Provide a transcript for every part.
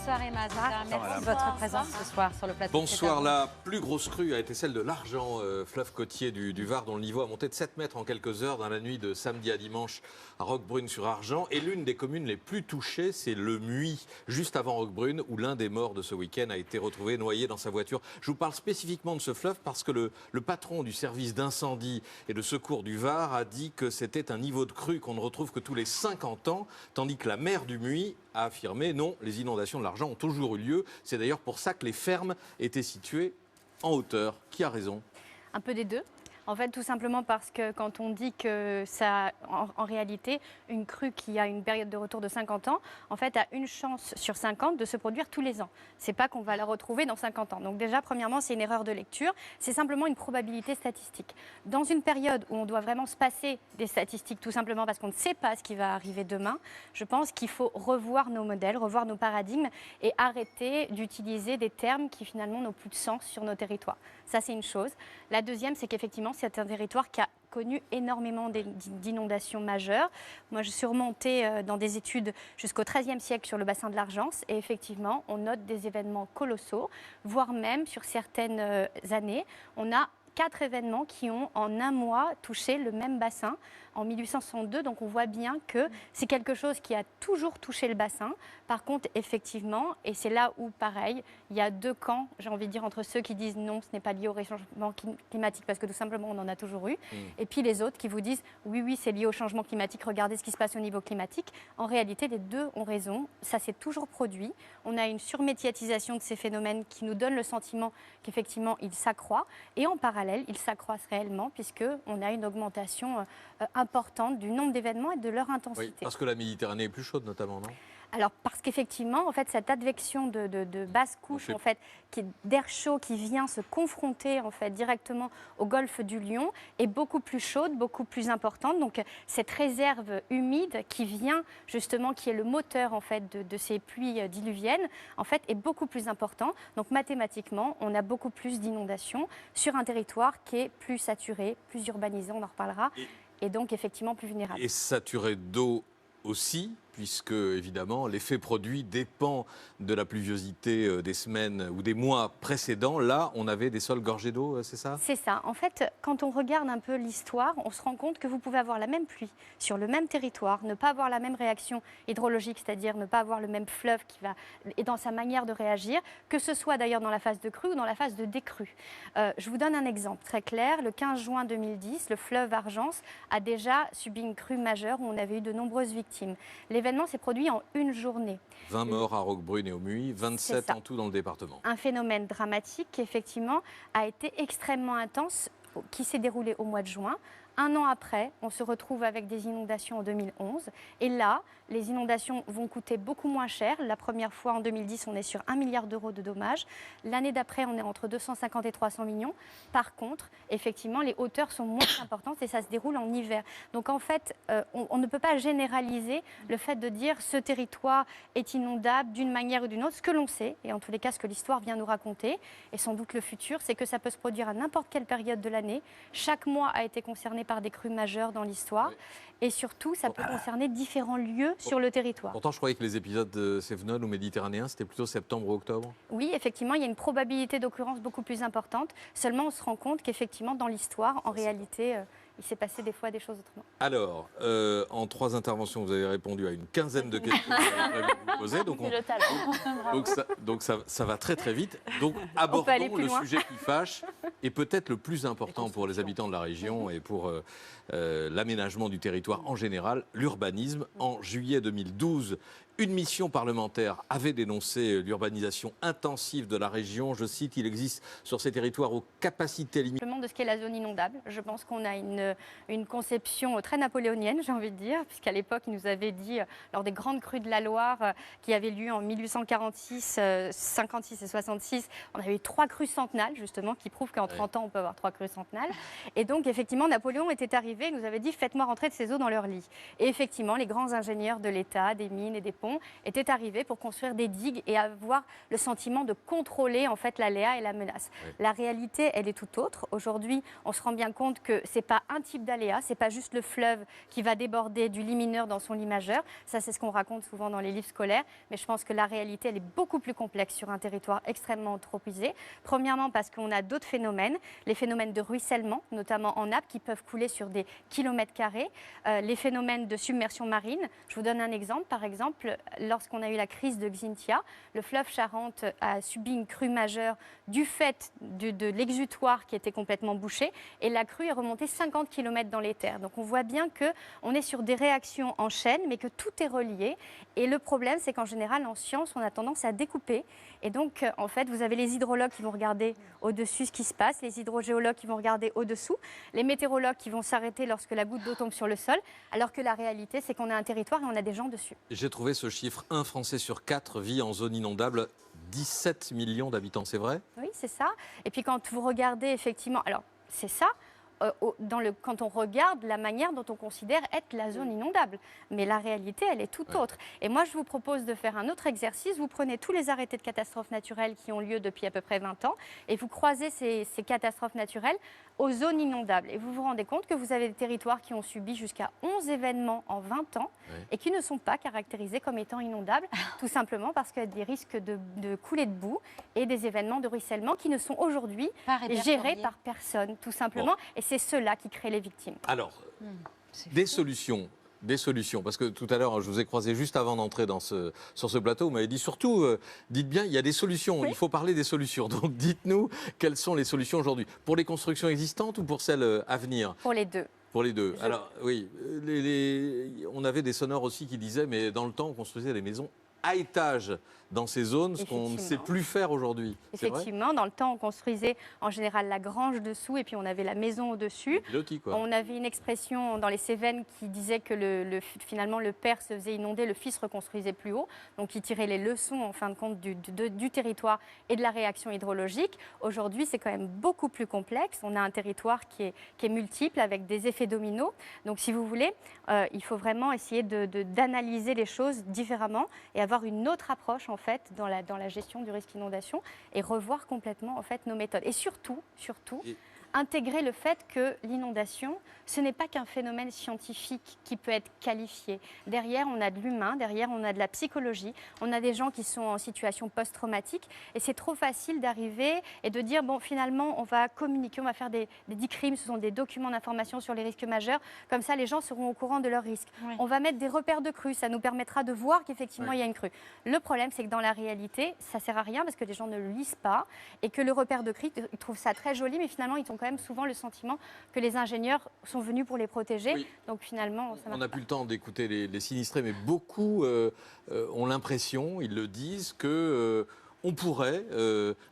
Bonsoir Emma Zahra, merci de votre présence ce soir sur le plateau. Bonsoir, la plus grosse crue a été celle de l'Argent, fleuve côtier du Var, dont le niveau a monté de 7 mètres en quelques heures dans la nuit de samedi à dimanche à Roquebrune-sur-Argent. Et l'une des communes les plus touchées, c'est le Muy, juste avant Roquebrune, où l'un des morts de ce week-end a été retrouvé noyé dans sa voiture. Je vous parle spécifiquement de ce fleuve parce que le patron du service d'incendie et de secours du Var a dit que c'était un niveau de crue qu'on ne retrouve que tous les 50 ans, tandis que la maire du Muy a affirmé non, les inondations de l'Argent ont toujours eu lieu. C'est d'ailleurs pour ça que les fermes étaient situées en hauteur. Qui a raison? Un peu des deux. En fait, tout simplement parce que quand on dit que ça, en réalité, une crue qui a une période de retour de 50 ans, en fait, a une chance sur 50 de se produire tous les ans. C'est pas qu'on va la retrouver dans 50 ans. Donc déjà, premièrement, c'est une erreur de lecture. C'est simplement une probabilité statistique. Dans une période où on doit vraiment se passer des statistiques, tout simplement parce qu'on ne sait pas ce qui va arriver demain, je pense qu'il faut revoir nos modèles, revoir nos paradigmes et arrêter d'utiliser des termes qui finalement n'ont plus de sens sur nos territoires. Ça, c'est une chose. La deuxième, c'est qu'effectivement, c'est un territoire qui a connu énormément d'inondations majeures. Moi, je suis remontée dans des études jusqu'au XIIIe siècle sur le bassin de l'Argence et effectivement, on note des événements colossaux, voire même sur certaines années, on a 4 événements qui ont en un mois touché le même bassin en 1862. Donc on voit bien que c'est quelque chose qui a toujours touché le bassin. Par contre, effectivement, et c'est là où, pareil, il y a deux camps, j'ai envie de dire, entre ceux qui disent non, ce n'est pas lié au réchauffement climatique parce que tout simplement on en a toujours eu, et puis les autres qui vous disent oui, oui, c'est lié au changement climatique, regardez ce qui se passe au niveau climatique. En réalité, les deux ont raison, ça s'est toujours produit. On a une surmédiatisation de ces phénomènes qui nous donne le sentiment qu'effectivement ils s'accroissent, et en parallèle, ils s'accroissent réellement puisqu'on a une augmentation importante du nombre d'événements et de leur intensité. Oui, parce que la Méditerranée est plus chaude notamment, non? Alors parce qu'effectivement, en fait, cette advection de basse couche, en fait, d'air chaud qui vient se confronter en fait directement au golfe du Lion est beaucoup plus chaude, beaucoup plus importante. Donc cette réserve humide qui vient justement, qui est le moteur en fait de ces pluies diluviennes, en fait, est beaucoup plus important. Donc mathématiquement, on a beaucoup plus d'inondations sur un territoire qui est plus saturé, plus urbanisé. On en reparlera, et donc effectivement plus vulnérable. Et saturé d'eau aussi, puisque évidemment l'effet produit dépend de la pluviosité des semaines ou des mois précédents. Là, on avait des sols gorgés d'eau, c'est ça? C'est ça. En fait, quand on regarde un peu l'histoire, on se rend compte que vous pouvez avoir la même pluie sur le même territoire, ne pas avoir la même réaction hydrologique, c'est-à-dire ne pas avoir le même fleuve qui va et dans sa manière de réagir, que ce soit d'ailleurs dans la phase de crue ou dans la phase de décrue. Je vous donne un exemple très clair. Le 15 juin 2010, le fleuve Argence a déjà subi une crue majeure où on avait eu de nombreuses victimes. L'événement s'est produit en une journée. 20 morts à Roquebrune et au Muy, 27 en tout dans le département. Un phénomène dramatique qui, effectivement, a été extrêmement intense, qui s'est déroulé au mois de juin. Un an après, on se retrouve avec des inondations en 2011. Et là, les inondations vont coûter beaucoup moins cher. La première fois, en 2010, on est sur 1 milliard d'euros de dommages. L'année d'après, on est entre 250 et 300 millions. Par contre, effectivement, les hauteurs sont moins importantes et ça se déroule en hiver. Donc en fait, on ne peut pas généraliser le fait de dire ce territoire est inondable d'une manière ou d'une autre. Ce que l'on sait, et en tous les cas ce que l'histoire vient nous raconter, et sans doute le futur, c'est que ça peut se produire à n'importe quelle période de l'année. Chaque mois a été concerné par des crues majeures dans l'histoire. Oui. Et surtout, ça peut concerner différents lieux sur le territoire. Pourtant, je croyais que les épisodes cévenols ou méditerranéens, c'était plutôt septembre ou octobre. Oui, effectivement, il y a une probabilité d'occurrence beaucoup plus importante. Seulement, on se rend compte qu'effectivement, dans l'histoire, en réalité, il s'est passé des fois des choses autrement. Alors, en 3 interventions, vous avez répondu à une quinzaine de questions que j'avais vous poser. Donc ça va très très vite. Donc abordons le sujet qui fâche et peut-être le plus important pour les habitants de la région et pour l'aménagement du territoire en général, l'urbanisme. En juillet 2012, une mission parlementaire avait dénoncé l'urbanisation intensive de la région. Je cite, il existe sur ces territoires aux capacités limitées. De ce qu'est la zone inondable. Je pense qu'on a une conception très napoléonienne, j'ai envie de dire, puisqu'à l'époque, il nous avait dit, lors des grandes crues de la Loire, qui avaient lieu en 1846, 56 et 66, on avait eu 3 crues centenales, justement, qui prouvent qu'en 30 ans, on peut avoir 3 crues centenales. Et donc, effectivement, Napoléon était arrivé, il nous avait dit, faites-moi rentrer de ces eaux dans leur lit. Et effectivement, les grands ingénieurs de l'État, des mines et des ponts, Macron était arrivé pour construire des digues et avoir le sentiment de contrôler en fait l'aléa et la menace. Oui. La réalité, elle est tout autre. Aujourd'hui, on se rend bien compte que c'est pas un type d'aléa, c'est pas juste le fleuve qui va déborder du lit mineur dans son lit majeur. Ça, c'est ce qu'on raconte souvent dans les livres scolaires. Mais je pense que la réalité, elle est beaucoup plus complexe sur un territoire extrêmement anthropisé. Premièrement, parce qu'on a d'autres phénomènes, les phénomènes de ruissellement, notamment en nappe, qui peuvent couler sur des kilomètres carrés, les phénomènes de submersion marine. Je vous donne un exemple. Par exemple, lorsqu'on a eu la crise de Xynthia, le fleuve Charente a subi une crue majeure du fait de l'exutoire qui était complètement bouché et la crue est remontée 50 km dans les terres. Donc on voit bien qu'on est sur des réactions en chaîne, mais que tout est relié. Et le problème, c'est qu'en général, en science, on a tendance à découper. Et donc, en fait, vous avez les hydrologues qui vont regarder au-dessus ce qui se passe, les hydrogéologues qui vont regarder au-dessous, les météorologues qui vont s'arrêter lorsque la goutte d'eau tombe sur le sol, alors que la réalité, c'est qu'on a un territoire et on a des gens dessus. J'ai trouvé ce chiffre, 1 Français sur 4 vit en zone inondable, 17 millions d'habitants, c'est vrai? Oui, c'est ça. Et puis quand vous regardez effectivement, alors c'est ça, quand on regarde la manière dont on considère être la zone inondable. Mais la réalité, elle est tout autre. Et moi, je vous propose de faire un autre exercice. Vous prenez tous les arrêtés de catastrophes naturelles qui ont lieu depuis à peu près 20 ans et vous croisez ces catastrophes naturelles aux zones inondables. Et vous vous rendez compte que vous avez des territoires qui ont subi jusqu'à 11 événements en 20 ans et qui ne sont pas caractérisés comme étant inondables, tout simplement parce qu'il y a des risques de coulées de boue et des événements de ruissellement qui ne sont aujourd'hui gérés par personne, tout simplement. Bon. Et c'est ceux-là qui créent les victimes. Alors, des solutions, parce que tout à l'heure, je vous ai croisé juste avant d'entrer sur ce plateau, vous m'avez dit surtout, dites bien, il y a des solutions, il faut parler des solutions. Donc dites-nous, quelles sont les solutions aujourd'hui? Pour les constructions existantes ou pour celles à venir? Pour les deux. Pour les deux. Alors oui, on avait des sonores aussi qui disaient, mais dans le temps, on construisait des maisons à étage dans ces zones, ce qu'on ne sait plus faire aujourd'hui. Effectivement, dans le temps, on construisait en général la grange dessous et puis on avait la maison au-dessus. On avait une expression dans les Cévennes qui disait que finalement le père se faisait inonder, le fils reconstruisait plus haut. Donc il tirait les leçons en fin de compte du territoire et de la réaction hydrologique. Aujourd'hui, c'est quand même beaucoup plus complexe. On a un territoire qui est multiple avec des effets dominos. Donc si vous voulez, il faut vraiment essayer d'analyser les choses différemment et avoir une autre approche en fait dans la gestion du risque inondation et revoir complètement en fait nos méthodes et surtout intégrer le fait que l'inondation, ce n'est pas qu'un phénomène scientifique qui peut être qualifié. Derrière, on a de l'humain, derrière, on a de la psychologie, on a des gens qui sont en situation post-traumatique et c'est trop facile d'arriver et de dire, bon, finalement, on va communiquer, on va faire des DICRIM, ce sont des documents d'information sur les risques majeurs, comme ça, les gens seront au courant de leurs risques. Oui. On va mettre des repères de crues, ça nous permettra de voir qu'effectivement, il y a une crue. Le problème, c'est que dans la réalité, ça ne sert à rien parce que les gens ne le lisent pas et que le repère de crue, ils trouvent ça très joli, mais finalement, ils ont quand même souvent le sentiment que les ingénieurs sont venus pour les protéger. Oui. Donc finalement, ça on n'a plus le temps d'écouter les sinistrés, mais beaucoup ont l'impression, ils le disent, que on pourrait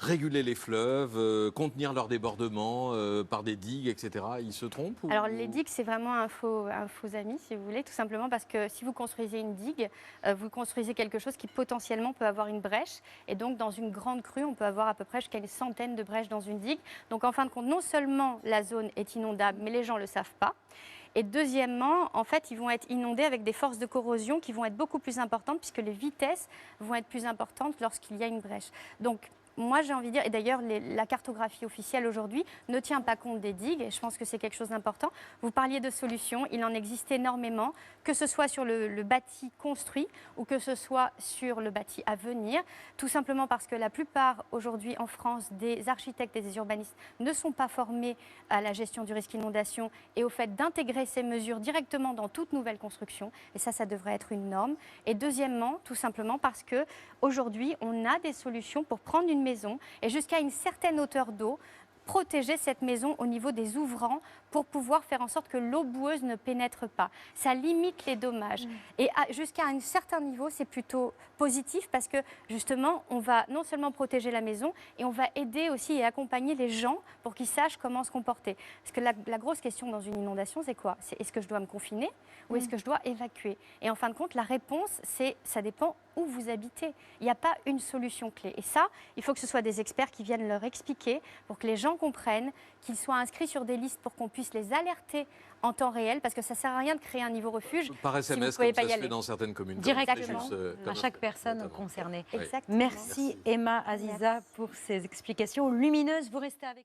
réguler les fleuves, contenir leur débordement par des digues, etc. Ils se trompent Alors les digues, c'est vraiment un faux ami, si vous voulez, tout simplement parce que si vous construisez une digue, vous construisez quelque chose qui potentiellement peut avoir une brèche. Et donc dans une grande crue, on peut avoir à peu près jusqu'à une centaine de brèches dans une digue. Donc en fin de compte, non seulement la zone est inondable, mais les gens ne le savent pas. Et deuxièmement, en fait, ils vont être inondés avec des forces de corrosion qui vont être beaucoup plus importantes puisque les vitesses vont être plus importantes lorsqu'il y a une brèche. Donc, moi, j'ai envie de dire, et d'ailleurs, la cartographie officielle aujourd'hui ne tient pas compte des digues, et je pense que c'est quelque chose d'important. Vous parliez de solutions, il en existe énormément, que ce soit sur le bâti construit ou que ce soit sur le bâti à venir, tout simplement parce que la plupart, aujourd'hui, en France, des architectes et des urbanistes ne sont pas formés à la gestion du risque inondation et au fait d'intégrer ces mesures directement dans toute nouvelle construction, et ça devrait être une norme. Et deuxièmement, tout simplement parce qu'aujourd'hui, on a des solutions pour prendre une maison et jusqu'à une certaine hauteur d'eau, protéger cette maison au niveau des ouvrants pour pouvoir faire en sorte que l'eau boueuse ne pénètre pas. Ça limite les dommages. Et jusqu'à un certain niveau, c'est plutôt positif parce que justement, on va non seulement protéger la maison et on va aider aussi et accompagner les gens pour qu'ils sachent comment se comporter. Parce que la grosse question dans une inondation, c'est quoi? C'est est-ce que je dois me confiner ou est-ce que je dois évacuer? Et en fin de compte, la réponse, c'est ça dépend où vous habitez. Il n'y a pas une solution clé. Et ça, il faut que ce soit des experts qui viennent leur expliquer pour que les gens comprennent, qu'ils soient inscrits sur des listes pour qu'on puisse les alerter en temps réel, parce que ça ne sert à rien de créer un niveau refuge par si vous SMS, pouvez comme pas ça y se fait aller. dans certaines communes. Directement, comme à chaque fait, personne notamment. concernée. Exactement. Merci Emma Aziza pour ces explications lumineuses. Vous restez avec